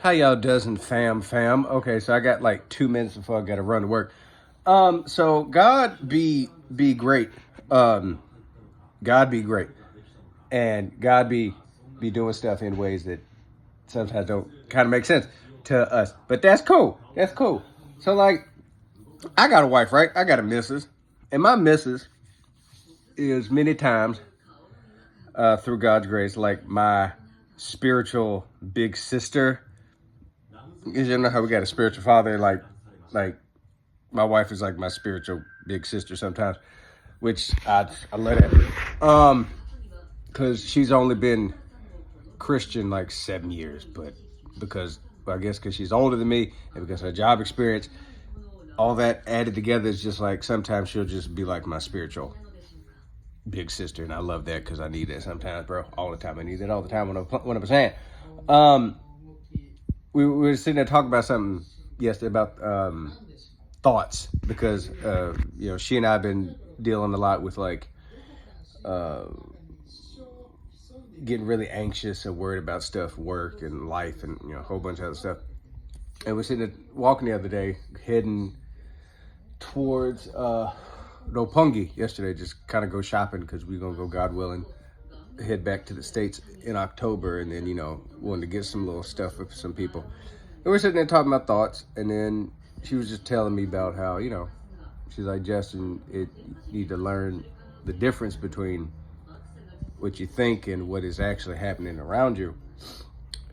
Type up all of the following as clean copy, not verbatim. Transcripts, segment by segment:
How y'all doing, fam? Okay, so I got like 2 minutes before I got to run to work. So God be great. God be great, and God be doing stuff in ways that sometimes don't kind of make sense to us. But that's cool. That's cool. So like, I got a wife, right? I got a missus, and my missus is many times through God's grace, like my spiritual big sister. Because you know how we got a spiritual father, like my wife is like my spiritual big sister sometimes, which I love that. Because she's only been Christian like 7 years, but because I guess because she's older than me and because of her job experience, all that added together is just like sometimes she'll just be like my spiritual big sister, and I love that because I need that sometimes, bro. All the time, I need that all the time when I'm saying. We were sitting there talking about something yesterday about thoughts because she and I have been dealing a lot with like getting really anxious and worried about stuff, work and life, and a whole bunch of other stuff. And we're sitting there walking the other day, heading towards Roppongi yesterday, just kind of go shopping because we're gonna go, God willing, head back to the States in October, and then wanting to get some little stuff with some people. And we're sitting there talking about thoughts, and then she was just telling me about how she's like, Justin, you need to learn the difference between what you think and what is actually happening around you,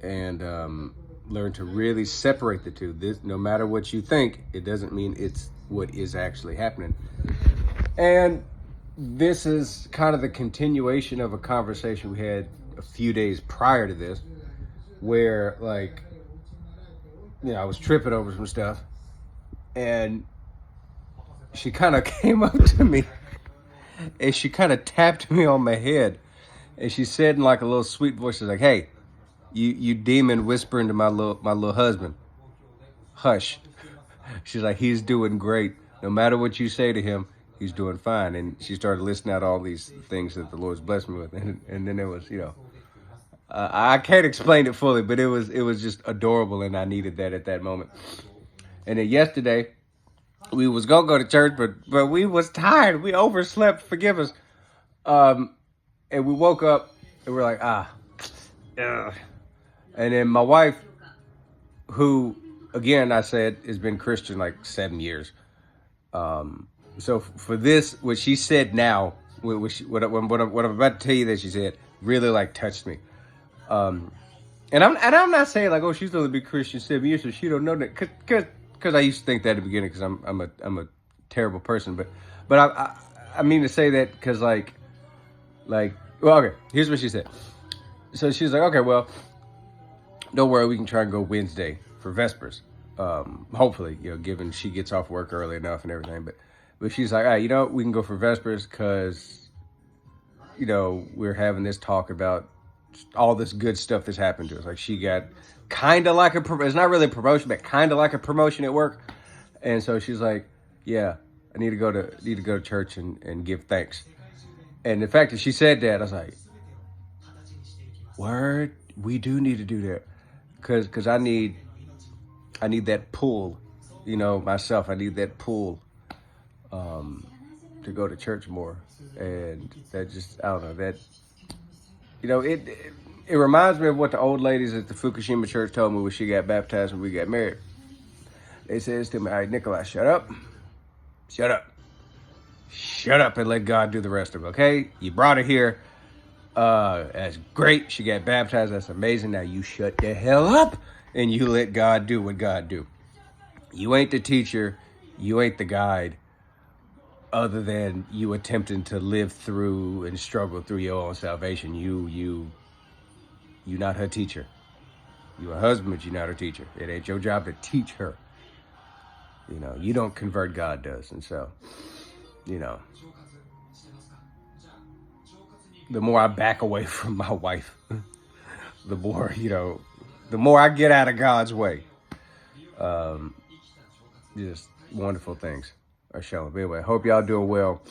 and learn to really separate the two. No matter what you think, it doesn't mean it's what is actually happening. And this is kind of the continuation of a conversation we had a few days prior to this, where I was tripping over some stuff, and she kind of came up to me and she kind of tapped me on my head, and she said in like a little sweet voice, she's like, "Hey, you demon whispering to my little husband, hush." She's like, "He's doing great. No matter what you say to him, he's doing fine." And she started listing out all these things that the Lord's blessed me with, and then it was, I can't explain it fully, but it was just adorable, and I needed that at that moment. And then yesterday, we was gonna go to church, but we was tired. We overslept. Forgive us. And we woke up, and we're like, ugh. And then my wife, who, again, I said, has been Christian like 7 years. So for this, what she said now, what I'm about to tell you that she said, really like touched me. And I'm not saying like, oh, she's only been Christian 7 years, so she don't know that, because I used to think that at the beginning, because I'm a terrible person, but I mean to say that because like well, okay, here's what she said. So she's like, okay, well, don't worry, we can try and go Wednesday for Vespers. Hopefully, given she gets off work early enough and everything. But she's like, all right, we can go for Vespers because, we're having this talk about all this good stuff that's happened to us. Like she got kind of like it's not really a promotion, but kind of like a promotion at work. And so she's like, yeah, I need to go to church and give thanks. And the fact that she said that, I was like, word, we do need to do that. Because I need that pull, myself. I need that pull to go to church more. And that just, I don't know, that, it reminds me of what the old ladies at the Fukushima church told me when she got baptized and we got married. They says to me, all right, Nikolai, shut up, and let God do the rest of it, okay? You brought her here. That's great. She got baptized. That's amazing. Now you shut the hell up and you let God do what God do. You ain't the teacher. You ain't the guide, other than you attempting to live through and struggle through your own salvation. You not her teacher. You a husband, but you're not her teacher. It ain't your job to teach her. You don't convert, God does. And so, the more I back away from my wife, the more I get out of God's way. Just wonderful things are shown. But anyway, hope y'all doing well.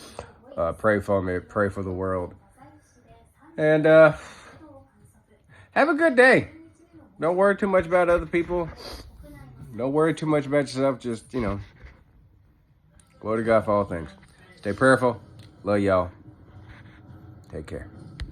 Pray for me. Pray for the world. And have a good day. don't worry too much about other people. Don't worry too much about yourself. Just, glory to God for all things. Stay prayerful. Love y'all. Take care.